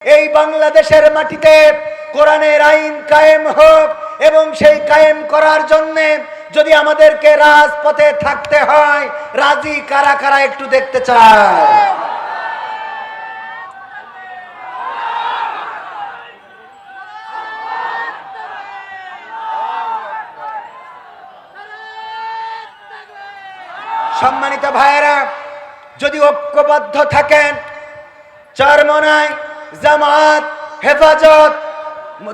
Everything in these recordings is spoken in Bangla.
এই বাংলাদেশের মাটিতে কোরআনের আইন কায়েম হোক এবং সেই কায়েম করার জন্য যদি আমাদেরকে রাজপথে থাকতে হয়, রাজি কারা কারা একটু দেখতে চায়? সম্মানিত ভাইয়েরা, যদি ঐক্যবদ্ধ থাকেন, চরমনাই, জামাত, হেফাজত,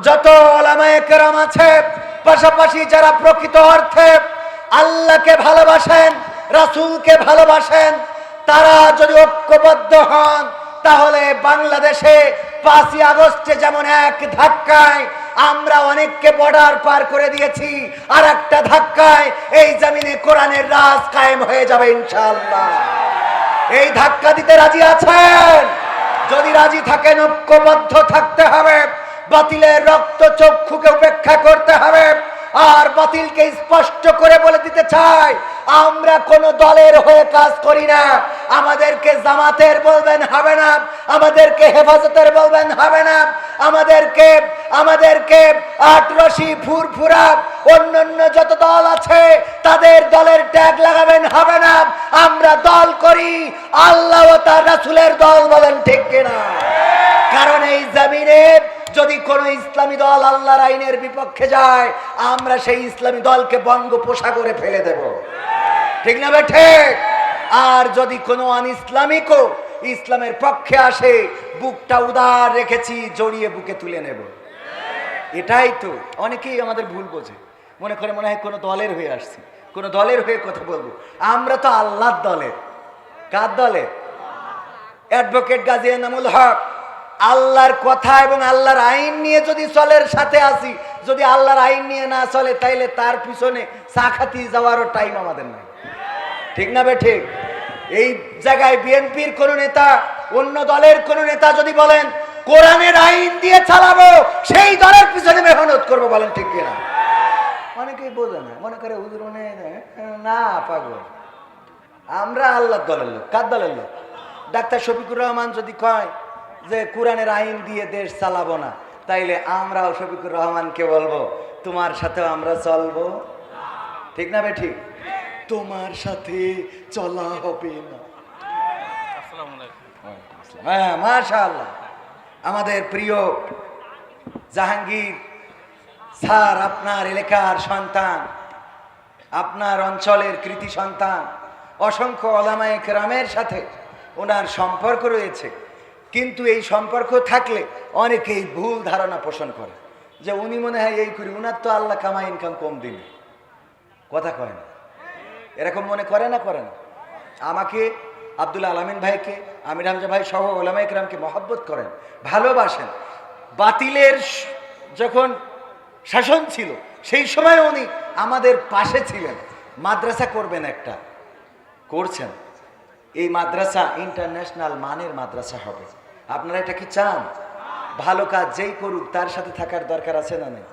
যত ওলামায়ে কেরাম আছে, পাশাপাশি যারা প্রকৃত অর্থে আল্লাহকে ভালোবাসেন, রাসূলকে ভালোবাসেন, তারা যদি ঐক্যবদ্ধ হন, তাহলে বাংলাদেশে 5ই আগস্টে যেমন এক ধাক্কায় আমরা অনেককে বর্ডার পার করে দিয়েছি, আর একটা ধাক্কায় এই জমিনে কোরআনের রাজ কায়েম হয়ে যাবে ইনশাআল্লাহ। এই ধাক্কা দিতে রাজি আছেন? যদি রাজি থাকেন, ঐক্যবদ্ধ থাকতে হবে, বাতিলের রক্ত চক্ষুকে উপেক্ষা করতে হবে। আর বাতিলকে স্পষ্ট করে বলে দিতে চাই, আমরা কোন দলের হয়ে কাজ করি না। আমাদেরকে জামাতের বলবেন হবে না, আমাদেরকে হেফাজতের বলবেন হবে না, আমাদেরকে আটরশি, ফুরফুরা, অন্যান্য যত দল আছে তাদের দলের ট্যাগ লাগাবেন হবে না। আমরা দল করি আল্লাহ ও তার রাসূলের দল, বলেন ঠিক কিনা? কারণ এই জমিনে যদি কোন ইসলামী দল আল্লাহর আইনের বিপক্ষে যায়, আমরা সেই ইসলামী দলকে বঙ্গোপসাগরে ফেলে দেব, ঠিক না ঠিক? আর যদি কোনো অনইসলামিকও ইসলামের পক্ষে আসে, বুকটা উদার রেখেছি, জড়িয়ে বুকে তুলে নেব। এটাই তো অনেকেই আমাদের ভুল বোঝে, মনে করে মনে হয় কোনো দলের হয়ে আসছি, কোনো দলের হয়ে কথা বলবো। আমরা তো আল্লাহর দলের। কার দলের? অ্যাডভোকেট গাজী এনামুল হক আল্লাহর কথা এবং আল্লাহর আইন নিয়ে যদি চলের সাথে আসি, যদি আল্লাহর আইন নিয়ে না চলে, তাইলে তার পিছনে সাখাতি যাওয়ারও টাইম আমাদের নাই, ঠিক না ঠিক? এই জায়গায় বিএনপির কোন নেতা, অন্য দলের কোন নেতা যদি বলেন কোরআনের আইন দিয়ে চালাবো, সেই দলের পিছনে মেহনত করবো, বলেন ঠিক কিনা? অনেকেই বোঝে না, মনে করে হুজুর না, পাগল। আমরা আল্লাহর দলের লোক। কার দলের লোক? ডাক্তার শফিকুর রহমান যদি কয় যে কোরআনের আইন দিয়ে দেশ চালাবো না, তাইলে আমরাও শফিকুর রহমানকে বলবো তোমার সাথেও আমরা চলবো, ঠিক না ঠিক? তোমার সাথে চলা হবে না। হ্যাঁ, মাশাআল্লাহ। আমাদের প্রিয় জাহাঙ্গীর স্যার আপনার এলাকার সন্তান, আপনার অঞ্চলের কৃতি সন্তান। অসংখ্য ওলামায়ে কেরামের সাথে ওনার সম্পর্ক রয়েছে, কিন্তু এই সম্পর্ক থাকলে অনেকেই ভুল ধারণা পোষণ করে যে উনি মনে হয় এই করি, উনার তো আল্লাহ কামা ইনকাম কম দিন, কথা কয় না, এরকম মনে করে না? করে না? আমাকে, আব্দুল আলামিন ভাইকে, আমির হামজা ভাই সহ ওলামায়ে কেরামকে মহব্বত করেন, ভালোবাসেন। বাতিলের যখন শাসন ছিল সেই সময় উনি আমাদের পাশে ছিলেন। মাদ্রাসা করবেন, একটা করছেন। এই মাদ্রাসা ইন্টারন্যাশনাল মানের মাদ্রাসা হবে। আপনারা এটা কি চান? ভালো কাজ যেই করুক তার সাথে থাকার দরকার আছে না নেই?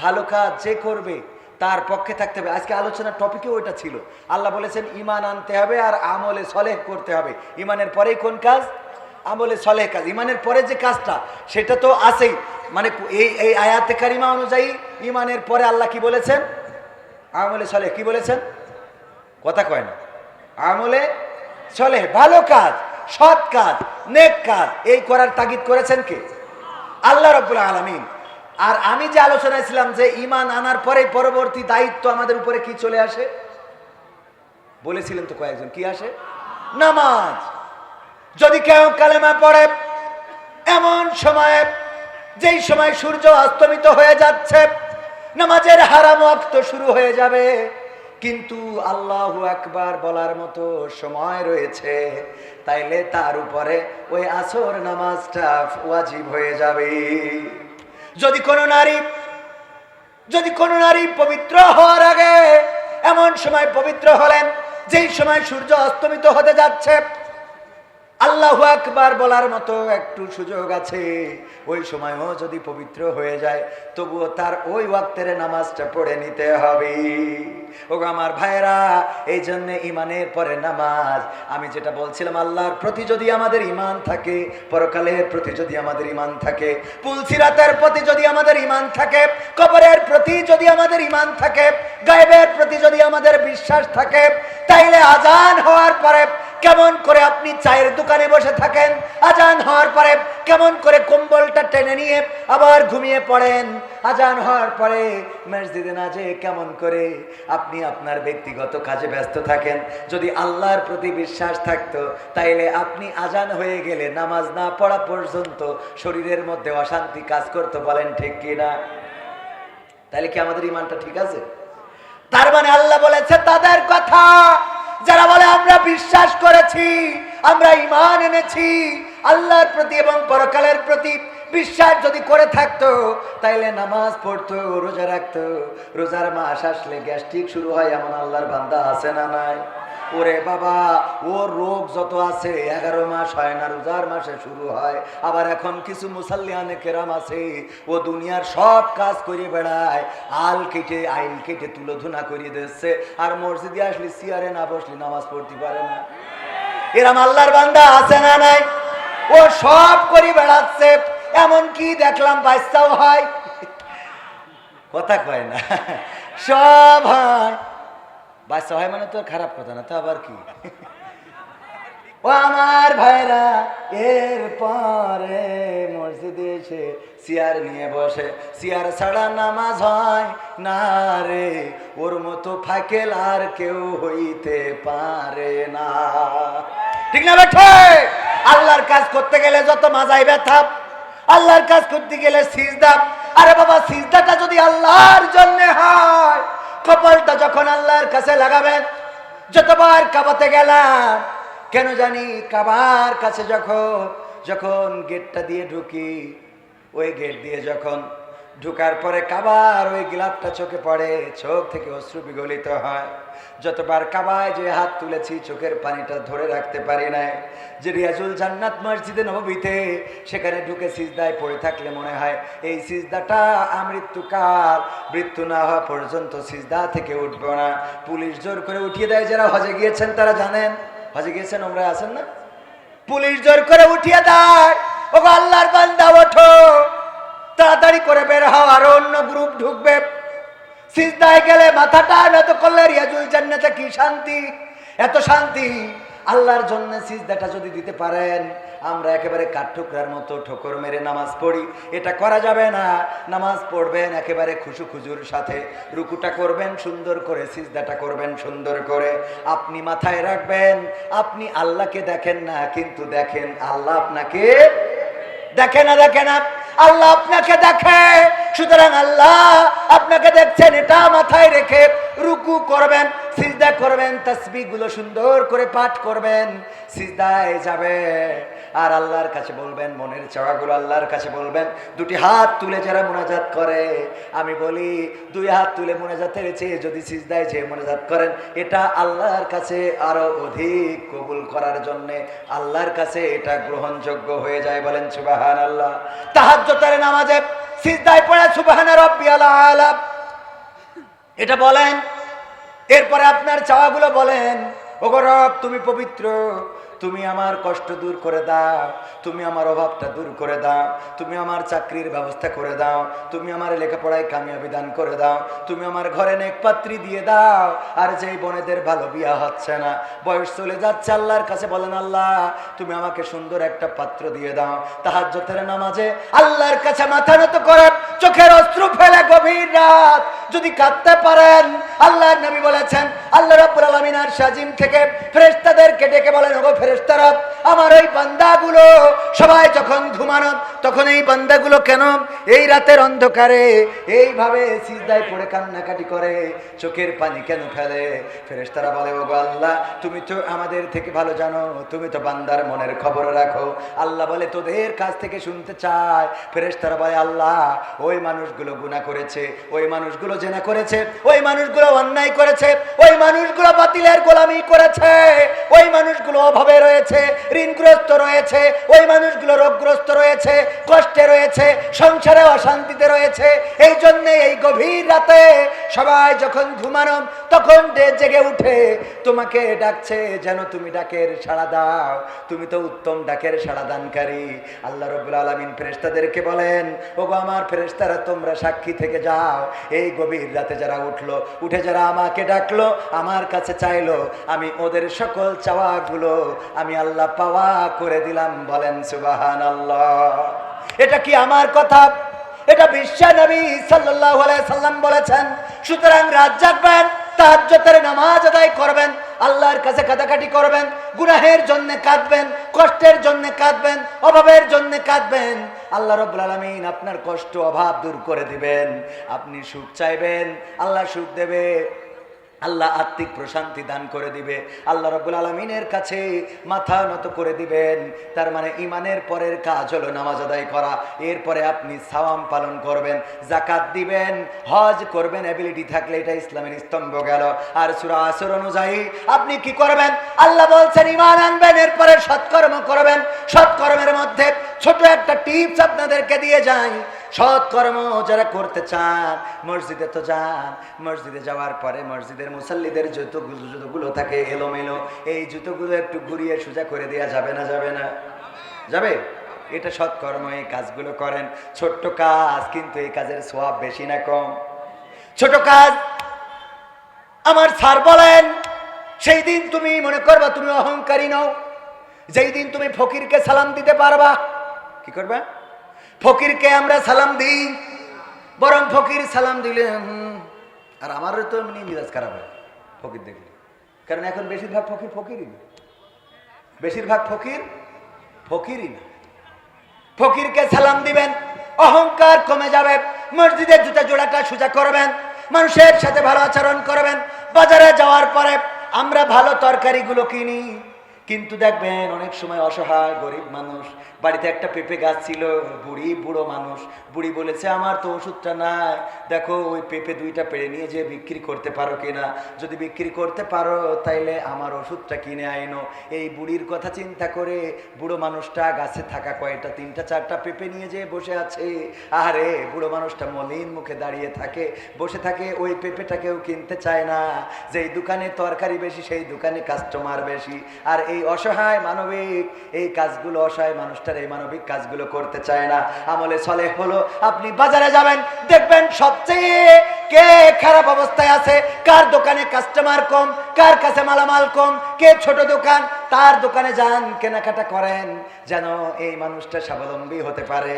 ভালো কাজ যে করবে তার পক্ষে থাকতে হবে। আজকে আলোচনার টপিকে ওইটা ছিল। আল্লাহ বলেছেন ঈমান আনতে হবে আর আমলে সলেহ করতে হবে। ঈমানের পরেই কোন কাজ? আমলে সলেহ কাজ। ঈমানের পরে যে কাজটা সেটা তো আছেই, মানে এই আয়াতে কারিমা অনুযায়ী ঈমানের পরে আল্লাহ কি বলেছেন? আমলে সলেহ। কি বলেছেন? কথা কয় না। আমলে সলেহ, ভালো কাজ, সৎ কাজ, নেক কাজ, এই করার তাগিদ করেছেন কে? আল্লাহ রাব্বুল আলামিন। আর আমি যে আলোচনায় ছিলাম যে ঈমান আনার পরে পরবর্তী দায়িত্ব আমাদের উপরে কি চলে আসে, বলেছিলেন তো কয়েকজন, কি আসে? নামাজ। যদি কেউ কালেমা পড়ে এমন সময়ে, যেই সময় সূর্য অস্তমিত হয়ে যাচ্ছে, নামাজের হারাম ওয়াক্ত শুরু হয়ে যাবে, কিন্তু আল্লাহু আকবার বলার মতো সময় রয়েছে, তাইলে তার উপরে ওই আসর নামাজটা ওয়াজিব হয়ে যাবে। যদি কোনো নারী পবিত্র হওয়ার আগে এমন সময় পবিত্র হলেন যেই সময় সূর্য অস্তমিত হতে যাচ্ছে, আল্লাহু আকবার বলার মতো একটু সুযোগ আছে, ওই সময়ও যদি পবিত্র হয়ে যায় তবুও তার ওই ওয়াক্তের নামাজটা পড়ে নিতে হবে। ও আমার ভাইরা, এই জন্য ইমানের পরে নামাজ। আমি যেটা বলছিলাম, আল্লাহর প্রতি যদি আমাদের ইমান থাকে, পরকালের প্রতি যদি আমাদের ইমান থাকে, পুলসিরাতের প্রতি যদি আমাদের ইমান থাকে, কবরের প্রতি যদি আমাদের ইমান থাকে, গায়েবের প্রতি যদি আমাদের বিশ্বাস থাকে, তাইলে আজান হওয়ার পরে কেমন করে আপনি চায়ের দোকানে বসে থাকেন, আজান হওয়ার পরে কেমন করে কম্বলটা টেনে নিয়ে আবার ঘুমিয়ে পড়েন, আজান হওয়ার পরে মসজিদে না যেয়ে কেমন করে আপনি আপনার ব্যক্তিগত কাজে ব্যস্ত থাকেন। যদি আল্লাহর প্রতি বিশ্বাস থাকতো তাইলে আপনি আজান হয়ে গেলে নামাজ না পড়া পর্যন্ত শরীরের মধ্যে অশান্তি কাজ করতো। বলেন ঠিক কিনা? তাইলে কি আমাদের ইমানটা ঠিক আছে? তার মানে আল্লাহ বলেছে তাদের কথা যারা বলে আমরা বিশ্বাস করেছি, আমরা ঈমান এনেছি, আল্লাহর প্রতি এবং পরকালের প্রতি বিশ্বাস যদি করে থাকতো তাইলে নামাজ পড়তো, রোজা রাখতো। রোজার মাস আসলে গ্যাস্ট্রিক শুরু হয় এমন আল্লাহর বান্দা আছে না নাই? ওরে বাবা, ওর রোগ যত আছে 11 মাস হয় না, রোজার মাসে শুরু হয়। আবার এখন কিছু মুসাল্লিয়ানে কেরাম আছে, ও দুনিয়ার সব কাজ করে বেড়ায়, আইল কেটে তুলোধুনা করিয়ে দিচ্ছে, আর মসজিদে আসলে চেয়ারে না বসলে নামাজ পড়তে পারে না। এরম আল্লাহর বান্দা আছে না নাই? ও সব করে বেড়াচ্ছে, এমন কি দেখলাম বাচ্চাও হয়, কথা কয় না, সব হয়। বাচ্চা হয় মানে তো খারাপ কথা না, তো আবার কি? ও আমার ভাইরা, এরপরে মসজিদে এসে চেয়ার নিয়ে বসে, চেয়ার ছাড়া নামাজ হয় না রে, ওর মতো ফাকেল আর কেউ হইতে পারে না। ঠিক না বেঠে? আল্লাহর কাজ করতে গেলে যত মাজায় ব্যথা, আল্লাহর কাজ করতে গেলে সিজদা। আরে বাবা, সিজদাটা যদি আল্লাহর জন্য হয়, কপালটা যখন আল্লাহর কাছে লাগাবেন, যতবার কাবাতে গেলাম কেন জানি কাবার কাছে যখন গেটটা দিয়ে ঢুকি, ওই গেট দিয়ে যখন ঢুকার পরে কাবার ওই গিলাপটা চোখে পড়ে, চোখ থেকে অশ্রু বিগলিত হয়। যতবার কাবায় যে হাত তুলেছি চোখের পানিটা ধরে রাখতে পারি নাই। যে রিয়াজুল জান্নাত মসজিদে নববীতে, সেখানে ঢুকে সিজদায় পড়ে থাকলে মনে হয় এই সিজদাটা আমৃত্যুকাল, মৃত্যু না হওয়া পর্যন্ত সিজদা থেকে উঠবো না। পুলিশ জোর করে উঠিয়ে দেয়। যারা হজে গিয়েছেন তারা জানেন, হজে গিয়েছেন, ওমরা আছেন না, পুলিশ জোর করে উঠিয়ে দেয়, ও আল্লাহর বান্দা ওঠো, তাড়াতাড়ি করে বের হও, আরো অন্য গ্রুপ ঢুকবে। সিজদায় গেলে মাথাটা নত করলে রিয়াজুল জান্নাতে কি শান্তি, এত শান্তি। আল্লাহর জন্য সিজদাটা যদি দিতে পারেন, আমরা একেবারে কাঠঠোকরার মতো ঠোকর মেরে নামাজ পড়ি, এটা করা যাবে না। নামাজ পড়বেন একেবারে খুশু খুজুর সাথে, রুকুটা করবেন সুন্দর করে, সিজদাটা করবেন সুন্দর করে। আপনি মাথায় রাখবেন, আপনি আল্লাহকে দেখেন না, কিন্তু দেখেন আল্লাহ আপনাকে দেখে না, দেখে না, আল্লাহ আপনাকে দেখে। সুতরাং আল্লাহ আপনাকে দেখছেন, এটা মাথায় রেখে রুকু করবেন, সিজদা করবেন, তাসবিহ গুলো সুন্দর করে পাঠ করবেন, সিজদায় যাবে আর আল্লাহর কাছে বলবেন, মনের চাওয়াগুলো আল্লাহর কাছে বলবেন। দুটি হাত তুলে যারা মুনাজাত করে, আমি বলি 2 হাত তুলে মুনাজাতের চেয়ে যদি সিজদায় যে মুনাজাত করেন, এটা আল্লাহর কাছে আরো অধিক কবুল করার জন্য আল্লাহর কাছে এটা গ্রহণযোগ্য হয়ে যায়। বলেন সুবহানাল্লাহ। তাহাজ্জুদের নামাজে সিজদায় পড়ে সুবহান রাব্বিয়াল আলা এটা বলেন, এরপরে আপনার চাওয়াগুলো বলেন। ওগো রব, তুমি পবিত্র, তুমি আমার কষ্ট দূর করে দাও, তুমি আমার অভাবটা দূর করে দাও, তুমি আমার চাকরির ব্যবস্থা করে দাও, তুমি আমার লেখাপড়ায় কামিয়াবি দান করে দাও, তুমি আমার ঘরে নেক পাত্রী দিয়ে দাও। আর যেই বোনেদের ভালো বিয়া হচ্ছে না, বয়স চলে যাচ্ছে, আল্লাহর কাছে বলেন, আল্লাহ তুমি আমাকে সুন্দর একটা পাত্র দিয়ে দাও। তাহাজ্জুদের নামাজে আল্লাহর কাছে মাথা নত করে চোখের অশ্রু ফেলে গভীর রাত যদি কাঁদতে পারেন, আল্লাহর নবী বলেছেন, আল্লাহ রাব্বুল আলামিন আরশ আজিম থেকে ফেরেশতাদেরকে ডেকে বলেন, ওগো ফেরেশতারা, আমার ওই বান্দাগুলো সবাই যখন ঘুমানো, তখন এই বান্দাগুলো কেন এই রাতের অন্ধকারে এইভাবে সিজদায় পড়ে কান্নাকাটি করে, চোখের পানি কেন ফেলে? ফেরেশতারা বলে, ওগো আল্লাহ, তুমি তো আমাদের থেকে ভালো জানো, তুমি তো বান্দার মনের খবর রাখো। আল্লাহ বলে, তোদের কাছ থেকে শুনতে চায়। ফেরেশতারা বলে, আল্লাহ, ওই মানুষগুলো গুনাহ করেছে, ওই মানুষগুলো জেনা করেছে, ওই মানুষগুলো অন্যায় করেছে, ওই মানুষগুলো বাতিলের গোলামি করেছে, ওই মানুষগুলো অভাবে রয়েছে, ঋণগ্রস্ত রয়েছে, ওই মানুষগুলো রোগগ্রস্ত রয়েছে, কষ্টে রয়েছে, সংসারে অশান্তিতে রয়েছে। এই জন্যে এই গভীর রাতে সবাই যখন ঘুমানো তখন জেগে উঠে তোমাকে ডাকছে, যেন তুমি ডাকের সাড়া দাও। তুমি তো উত্তম ডাকের সাড়া দানকারী। আল্লাহ রাব্বুল আলামিন ফেরেশতাদেরকে বলেন, ওগো আমার ফেরেশতারা, তোমরা সাক্ষী থেকে যাও, এই গভীর রাতে যারা উঠলো, উঠে যারা আমাকে ডাকলো, আমার কাছে চাইলো, আমি ওদের সকল চাওয়াগুলো আমি আল্লাহ পাওয়া করে দিলাম। বলেন সুবহানাল্লাহ। এটা কি আমার কথা? এটা বিশ্ব নবী সাল্লাল্লাহু আলাইহি সাল্লাম বলেছেন। সুতরাং রাত জাগবেন, তাহাজ্জুদের নামাজ আদায় করবেন, আল্লাহর কাছে কাঁদাকাটি করবেন, গুনাহের জন্য কাঁদবেন, কষ্টের জন্য কাঁদবেন, অভাবের জন্য কাঁদবেন। আল্লাহ রাব্বুল আলামিন আপনার কষ্ট অভাব দূর করে দিবেন। আপনি সুখ চাইবেন, আল্লাহ সুখ দেবে। আল্লাহ আত্মিক প্রশান্তি দান করে দিবে। আল্লাহ রাব্বুল আলামিনের কাছে মাথা নত করে দিবেন। তার মানে ইমানের পরের কাজ হলো নামাজ আদায় করা। এরপরে আপনি সাওয়াম পালন করবেন, যাকাত দিবেন, হজ করবেন, এবিলিটি থাকলে। এটা ইসলামের স্তম্ভ গেল। আর সূরা আসর অনুযায়ী আপনি কি করবেন? আল্লাহ বলছেন ঈমান আনবেন, এরপরে সৎকর্ম করবেন। সৎকর্মের মধ্যে ছোট একটা টিপস আপনাদেরকে দিয়ে যাই। সৎকর্ম যারা করতে চান, মসজিদে তো যান, মসজিদে যাওয়ার পরে মসজিদের মুসাল্লিদের জুতোগুলো থাকে এলোমেলো, এই জুতোগুলো একটু ঘুরিয়ে সোজা করে দেওয়া যাবে না? যাবে না? যাবে। এটা সৎকর্ম। এই কাজগুলো করেন, ছোট্ট কাজ, কিন্তু এই কাজের সওয়াব বেশি না কম? ছোট কাজ। আমার স্যার বলেন, সেই দিন তুমি মনে করবা তুমি অহংকারী নও, যেই দিন তুমি ফকিরকে সালাম দিতে পারবা। কি করবা? ফকিরকে আমরা সালাম দিই, বরং ফকির সালাম দিলে আর আমারও তো এমনি মিজাজ খারাপ হয় ফকির দেখলে। কারণ এখন বেশিরভাগ ফকির ফকিরই না, বেশিরভাগ ফকির ফকিরই না। ফকিরকে সালাম দিবেন, অহংকার কমে যাবে। মসজিদের জুতা জোড়াটা সোজা করবেন, মানুষের সাথে ভালো আচরণ করবেন। বাজারে যাওয়ার পরে আমরা ভালো তরকারিগুলো কিনি, কিন্তু দেখবেন অনেক সময় অসহায় গরিব মানুষ, বাড়িতে একটা পেঁপে গাছ ছিল, বুড়ো মানুষ, বুড়ি বলেছে আমার তো ওষুধটা নাই, দেখো ওই পেঁপে দুইটা পেড়ে নিয়ে যে বিক্রি করতে পারো কিনা, যদি বিক্রি করতে পারো তাইলে আমার ওষুধটা কিনে আইনো। এই বুড়ির কথা চিন্তা করে বুড়ো মানুষটা গাছে থাকা কয়টা 3টা 4টা পেঁপে নিয়ে যে বসে আছে। আরে বুড়ো মানুষটা মলিন মুখে দাঁড়িয়ে থাকে, বসে থাকে, ওই পেঁপেটাকেও কিনতে চায় না। যেই দোকানে তরকারি বেশি সেই দোকানে কাস্টমার বেশি। আর এই অসহায় মানবিক এই কাজগুলো, অসহায় মানুষটার এই মানবিক কাজগুলো করতে চায় না। আমলে সলেহ হলো আপনি বাজারে যাবেন, দেখবেন সবচেয়ে কে খারাপ অবস্থায় আছে, কার দোকানে কাস্টমার কম, কার কাছে মালামাল কম, কে ছোট দোকান, তার দোকানে যান, কেনাকাটা করেন, যেন এই মানুষটা স্বাবলম্বী হতে পারে।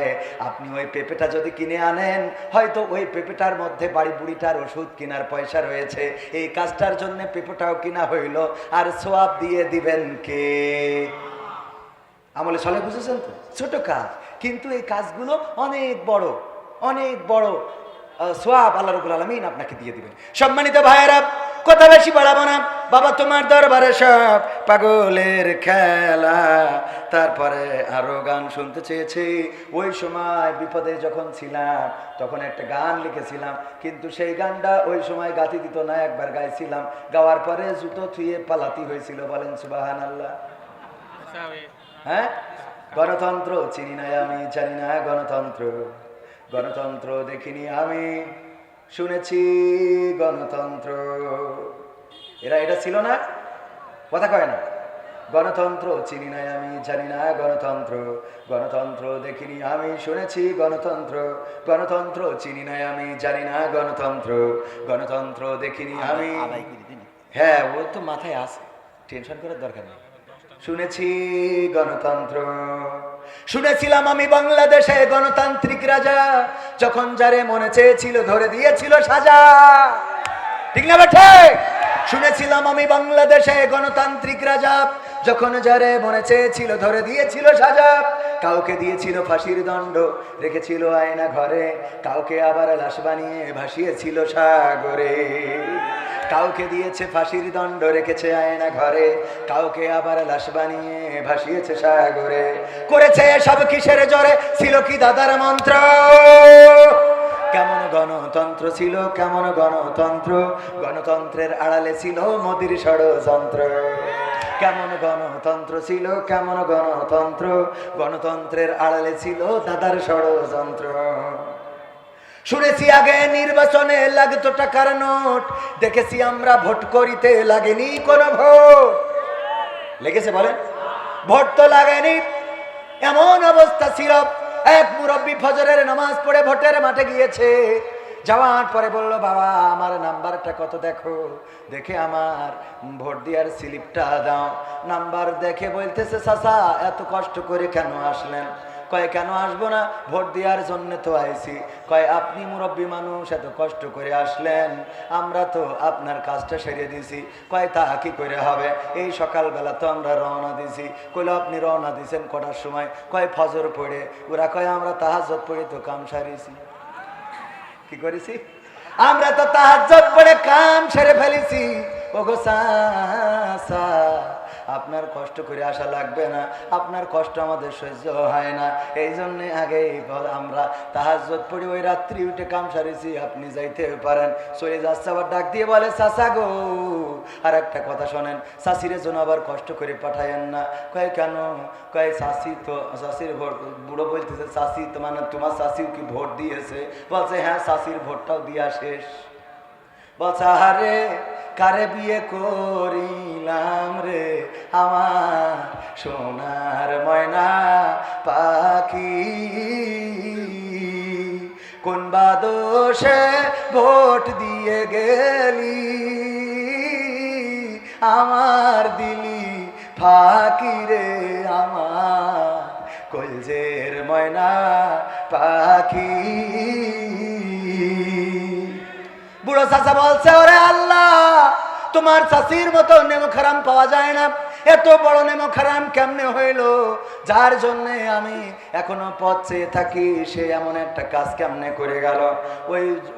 আপনি ওই পেঁপেটা যদি কিনে আনেন, হয়তো ওই পেঁপেটার মধ্যে বাড়ি বুড়িটার ওষুধ কেনার পয়সা রয়েছে, এই কাজটার জন্য পেঁপেটাও কিনা হইল, আর সোয়াব দিয়ে দিবেন কে? আমলে সলে, বুঝেছেন তো? ছোট কাজ, কিন্তু এই কাজগুলো অনেক বড়, অনেক বড় সোয়াব আল্লাহ রাব্বুল আলামিন আপনাকে দিয়ে দিবেন। সম্মানিত ভাইয়েরা, কথা বেশি বাড়াবো না। বাবা তোমার দরবারে সব পাগলের খেলা। তারপরে আরো গান শুনতে চেয়েছি। ওই সময় বিপদে যখন ছিলাম তখন একটা গান লিখেছিলাম, কিন্তু সেই গানটা ওই সময় গাতি দিত না, একবার গাইছিলাম, গাওয়ার পরে জুতো থুয়ে পালাতি হয়েছিল। বলেন সুবহানাল্লাহ। হ্যাঁ, গণতন্ত্র চিনি না আমি, জানি না গণতন্ত্র, গণতন্ত্র দেখিনি আমি, শুনেছি গণতন্ত্র। এটা ছিল না? কথা কয় না? গণতন্ত্র চিনি না আমি, জানি না গণতন্ত্র, গণতন্ত্র দেখিনি আমি, শুনেছি গণতন্ত্র, গণতন্ত্র চিনি না আমি, জানি না গণতন্ত্র, গণতন্ত্র দেখিনি আমি। হ্যাঁ, ও তো মাথায় আছে, টেনশন করার দরকার নেই। শুনেছি গণতন্ত্র, শুনেছিলাম আমি বাংলাদেশে গণতান্ত্রিক রাজা, যখন যারে মনে চেয়েছিল ধরে দিয়েছিল সাজা। ঠিক না বেঠে? শুনেছিলাম আমি বাংলাদেশে গণতান্ত্রিক রাজা, যখন যারে মনে চেয়েছিল ধরে দিয়েছিল সাজা। কাউকে দিয়েছিল ফাঁসির দণ্ড, রেখেছিল আয়না ঘরে, কাউকে আবার লাশ বানিয়ে ভাসিয়েছিল সাগরে। কাউকে দিয়েছে ফাঁসির দণ্ড, রেখেছে আয়না ঘরে, কাউকে আবার লাশ বানিয়ে ভাসিয়েছে সাগরে। করেছে সব কিসের জোরে, ছিল কি দাদার মন্ত্র? কেমন গণতন্ত্র ছিল, কেমন গণতন্ত্র, গণতন্ত্রের আড়ালে ছিল মোদির ষড়যন্ত্র। কেমন গণতন্ত্র ছিল, কেমন গণতন্ত্র, গণতন্ত্রের আড়ালে ছিল দাদার ষড়যন্ত্র। শুনেছি আগে নির্বাচনে লাগতো টাকার নোট, দেখেছি আমরা ভোট করিতে লাগেনি কোনো ভোট। লেগেছে বলেন? ভোট তো লাগেনি। এমন অবস্থা ছিল, এক মুরব্বী ফজরের নামাজ পড়ে ভোটের মাঠে গিয়েছে। যাওয়ার পরে বলল, বাবা আমার নাম্বারটা কত দেখো। দেখে আমার ভোট দেওয়ার স্লিপটা দাও। নাম্বার দেখে বলতেছে, চাচা এত কষ্ট করে কেন আসলেন? কয় কেন আসবো না, ভোট দেওয়ার জন্য তো আইছি। কয় আপনি মুরব্বী মানুষ, এত কষ্ট করে আসলেন, আমরা তো আপনার কাজটা সেরে দিছি। কয় তা কি করে হবে, এই সকালবেলা তো আমরা রওনা দিছি। কইলো আপনি রওনা দিছেন কটার সময়? কয় ফজর পড়ে। ওরা কয় আমরা তাহাজ্জুদ পড়ে তো কাম সারিছি। কি করেছি? আমরা তো তাহাজ্জুদ পড়ে কাম সেরে ফেলেছি। ওগো চাচা আপনার কষ্ট করে আসা লাগবে না, আপনার কষ্ট আমাদের সহ্য হয় না, এই জন্য আগেই আমরা তাহাজ্জুদ পড়ে ওই রাত্রি উঠে কাম সারিছি, আপনি যাইতে পারেন। চলে যাচ্ছে, আবার ডাক দিয়ে বলে, চাচা গো আর একটা কথা শোনেন, চাষির জন্য আবার কষ্ট করে পাঠায়েন না। কয় কেন? কয় চাষি তো, চাষির ভোট, বুড়ো বলতেছে চাষি তো মানে তোমার চাষিও কি ভোট দিয়েছে? বলছে হ্যাঁ চাষির ভোটটাও দিয়া শেষ। বলছে আরে কারে বিয়ে করিলাম রে আমার সোনার ময়না পাখি, কোন বাদোষে ভোট দিয়ে গেলি আমার দিলি ফাঁকি রে আমার কলজের ময়না পাখি। বুড়ো চাচা বলছে, ওরে আল্লাহ তোমার চাষির মতো নেমো খারাম পাওয়া যায় না। এত বড় নেমো খারাম কেমনে হইল, যার জন্য আমি এখনো পথ চেয়ে থাকি, সে এমন একটা কাজ কেমনে করে গেল।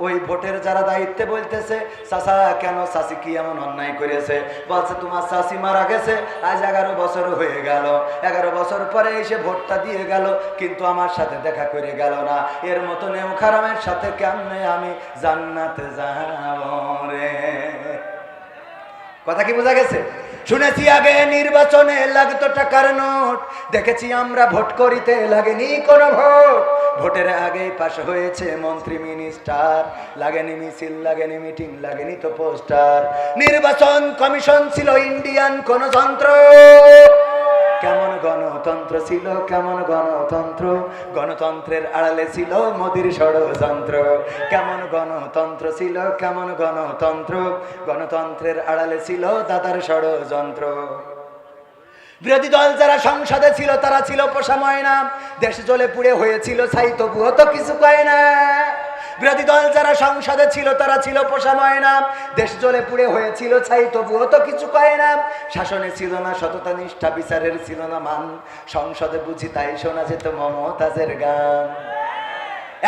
ওই ভোটের যারা দায়িত্বে বলতেছে, চাচা কেন চাষি কি এমন অন্যায় করেছে? বলছে তোমার চাষি মারা গেছে আজ 11 বছর হয়ে গেল, 11 বছর পরে এসে ভোটটা দিয়ে গেল, কিন্তু আমার সাথে দেখা করে গেল না। এর মতো নেমো খারামের সাথে কেমনে আমি জান্নাতে যাব রে? কথা কি বোঝা গেছে? শুনেছি আগে নির্বাচনে লাগতো টাকার নোট, দেখেছি আমরা ভোট করিতে লাগেনি কোনো ভোট। ভোটের আগেই পাশ হয়েছে মন্ত্রী মিনিস্টার, লাগেনি মিছিল, লাগেনি মিটিং, লাগেনি তো পোস্টার। নির্বাচন কমিশন ছিল ইন্ডিয়ান কোন যন্ত্র। কেমন গণতন্ত্র ছিল, কেমন গণতন্ত্র, গণতন্ত্রের আড়ালে ছিল মোদির ষড়যন্ত্র। কেমন গণতন্ত্র ছিল, কেমন গণতন্ত্র, গণতন্ত্রের আড়ালে ছিল দাদার ষড়যন্ত্র। বিরোধী দল যারা সংসদে ছিল তারা ছিল পোষা ময়না, দেশ জ্বলে পুড়ে হয়েছিল ছাই, তবুও তো কিছু কয় না। বিরোধী দল যারা সংসদে ছিল তারা ছিল পোষা ময়না, দেশ জ্বলে পুড়ে হয়েছিল ছাই, তবুও তো কিছু কয় না। শাসনে ছিল না সততা নিষ্ঠা, বিচারের ছিল না মান, সংসদে বুঝি তাই শোনা যেত মমতাজের গান।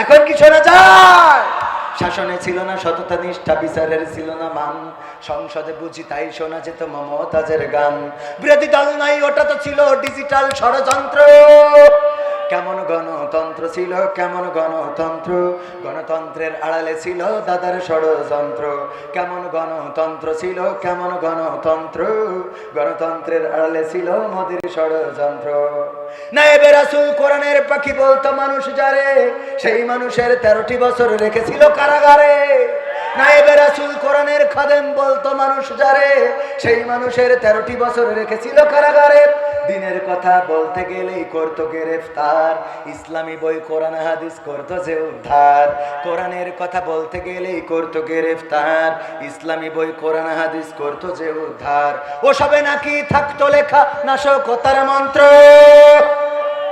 এখন কি শোনা যায়? শাসনে ছিল না সততা নিষ্ঠা, বিচারের ছিল না মান, সংসদে বুঝি তাই শোনা যেত মমতাজের গান। বিরোধী দল নাই, ওটা তো ছিল ডিজিটাল ষড়যন্ত্র। কেমন গণতন্ত্র ছিল, কেমন গণতন্ত্র, গণতন্ত্রের আড়ালে ছিল দাদার ষড়যন্ত্র। কেমন গণতন্ত্র ছিল, কেমন গণতন্ত্র, গণতন্ত্রের আড়ালে ছিল মোদির ষড়যন্ত্র। নায়েবে রাসূল কোরআনের পাখি বলতো মানুষ যারে, সেই মানুষের 13টি বছর রেখেছিল কারাগারে। নায়েবে রাসূল কোরআনের খাদেম বলতো মানুষ যারে, সেই মানুষের 13টি বছর রেখেছিল কারাগারে। দিনের কথা বলতে গেলেই করতো গ্রেফতার, ইসলামী বই কোরআন হাদিস করতো যে উদ্ধার। কোরআনের কথা বলতে গেলেই করতো গ্রেফতার, ইসলামী বই কোরআন হাদিস করতো যে উদ্ধার। ওসবে নাকি থাকতো লেখা নাশকতার মন্ত্র।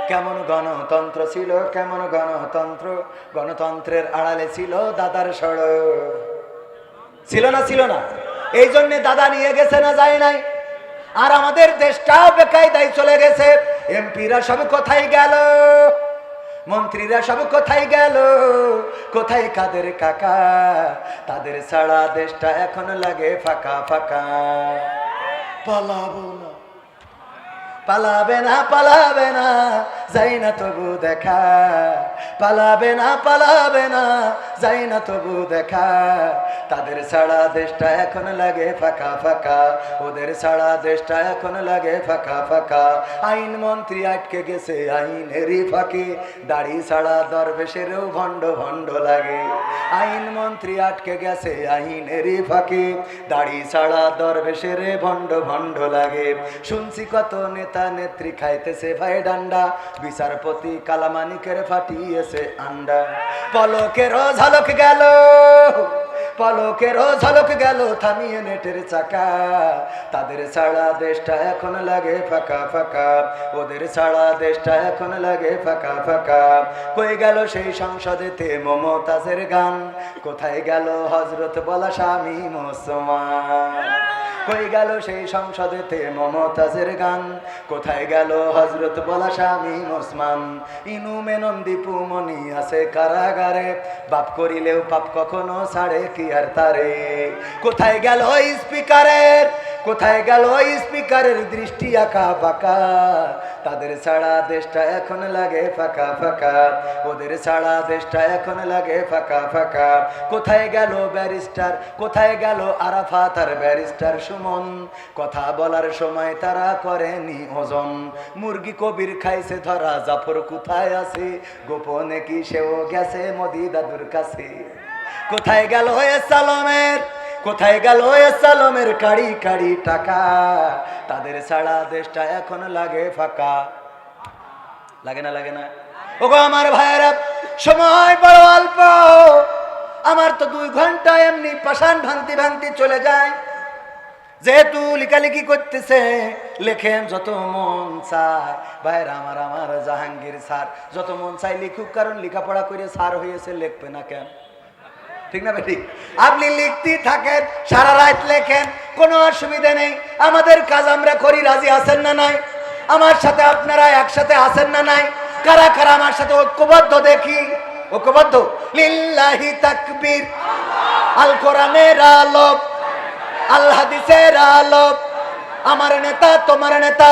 কেমন গণতন্ত্র ছিল, কেমন গণতন্ত্র, গণতন্ত্রের আড়ালে ছিল দাদার ষড়। ছিল না? ছিল না? এই জন্য দাদা নিয়ে গেছে না যায় নাই? আর আমাদের দেশটাও বেকায়দায় চলে গেছে। এমপিরা সব কোথায় গেল, মন্ত্রীরা সব কোথায় গেল, কোথায় কাদের কাকা? তাদের ছাড়া দেশটা এখন লাগে ফাঁকা ফাঁকা। পালাবো না, পালাবে না, পালাবে না, যাই না তবু দেখা, পালাবে না পালাবে না, যাই না তবু দেখা। তাদের ছাড়া দেশটা এখন লাগে ফাঁকা ফাঁকা, ওদের ছাড়া দেশটা এখন লাগে ফাঁকা ফাঁকা। আইন মন্ত্রী আটকে গেছে আইনেরই ফাঁকে, দাড়ি ছাড়া দরবেশেরও ভণ্ড ভণ্ড লাগে। আইন মন্ত্রী আটকে গেছে আইনেরই ফাঁকে, দাড়ি ছাড়া দরবেশের ভণ্ড ভণ্ড লাগে। শুনছি কত নেতা নেত্রী খাইতেছে ভাই ডান্ডা, বিচারপতি কালামানিকের ফাটিয়েছে আন্ডা। পলকেরও ঝলক গেল, পলকেরও ঝলক গেল থামিয়ে নেটের চাকা। তাদের ছাড়া দেশটা এখন লাগে ফাঁকা ফাঁকা, ওদের ছাড়া দেশটা এখন লাগে ফাঁকা ফাঁকা। কই গেল সেই সংসদেতে মমতাজের গান, কোথায় গেল হযরত বলা স্বামী মুসলমান। কই গেল সেই সংসদেতে মমতাজের গান, কোথায় গেল হযরত বলা স্বামী মুসলমান। ইনু মেনন দীপু মনি আছে কারাগারে, বাপ করিলেও পাপ কখনো ছাড়ে কি আর তারে। কোথায় গেল স্পিকারের, কোথায় গেল স্পিকারের দৃষ্টি আঁকা বাঁকা। তাদের ছাড়া দেশটা এখন লাগে ফাঁকা ফাঁকা, ওদের ছাড়া দেশটা এখন লাগে ফাঁকা ফাঁকা। কোথায় গেল ব্যারিস্টার, কোথায় গেল আরাফাত আর ব্যারিস্টার সুমন, কথা বলার সময় তারা করেনি ওজন। মুরগি কবির খাইছে ধরা, জাফর কোথায় আছে, গোপনে কি সেও গেছে মোদি দাদুর কাছে। কোথায় গেল সালমের, কোথায় গেল সালমের কাড়ি কাড়ি টাকা। তাদের ছাড়া দেশটা এখন লাগে ফাঁকা, লাগে না লাগে না? ওগো আমার ভাইয়েরা, সময় বড় অল্প, আমার তো 2 ঘন্টা এমনি পাষাণ ভাঙতি ভাঙতি চলে যায়। যেহেতু লিখালিখি করতেছে, লেখেন যত মন চায়। ভাইরা আমার, আমার জাহাঙ্গীর স্যার যত মন চাই লিখুক, কারণ লেখাপড়া করে স্যার হয়েছে, লিখবে না কেন? ঠিক না ঠিক? আপনি লিখতে থাকেন, সারা রাত লেখেন, কোনো অসুবিধা নেই। আমাদের কাজ আমরা করি, রাজি আছেন না নাই? আমার সাথে আপনারা একসাথে আছেন না নাই? কারা কারা আমার সাথে ঐক্যবদ্ধ দেখি? ঐক্যবদ্ধ? লিল্লাহি তাকবীর, আল কোরআনের আলো, আল হাদিসের আলো, আমার নেতা তোমার নেতা,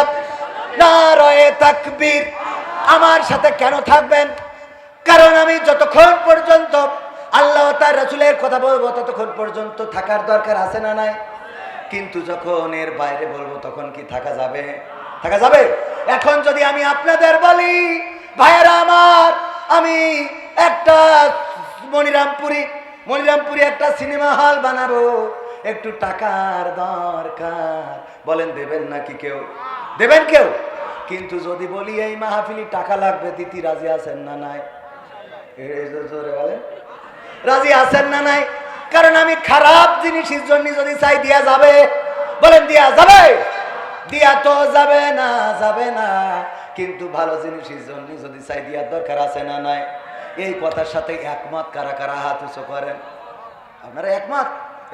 নারায়ে তাকবীর। আমার সাথে কেন থাকবেন? কারণ আমি যতক্ষণ পর্যন্ত আল্লাহ তার রাসূলের কথা বলবো ততক্ষণ পর্যন্ত থাকার দরকার আছে না নাই? কিন্তু যখন এর বাইরে বলবো তখন কি থাকা যাবে? থাকা যাবে? এখন যদি আমি আপনাদের বলি, ভাইয়েরা আমার, আমি একটা মনিরামপুরি একটা সিনেমা হল বানাবো, একটু টাকার দরকার, বলেন দেবেন নাকি কেউ? দেবেন কেউ? কিন্তু যদি বলি এই মাহফিলি টাকা লাগবে, দিতে রাজি আছেন না নাই? জোরে বলেন, রাজি আছেন না নাই? কারণ আমি খারাপ জিনিসের জন্য যদি চাই, দিয়া যাবে? বলেন দিয়া যাবে? দিয়া তো যাবে না, যাবে না। কিন্তু ভালো জিনিসের জন্য যদি চাই, দিয়ার দরকার আছে না নাই? এই কথার সাথে একমত কারা কারা? হাত উঁচু করেন। আপনারা একমত?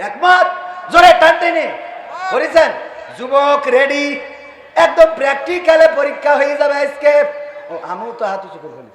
একমত? জোরে টান টেনে করেছেন? যুবক রেডি, একদম প্র্যাকটিক্যালে পরীক্ষা হয়ে যাবে আজকে। ও আমিও তো হাত উঁচু করে ফেলি।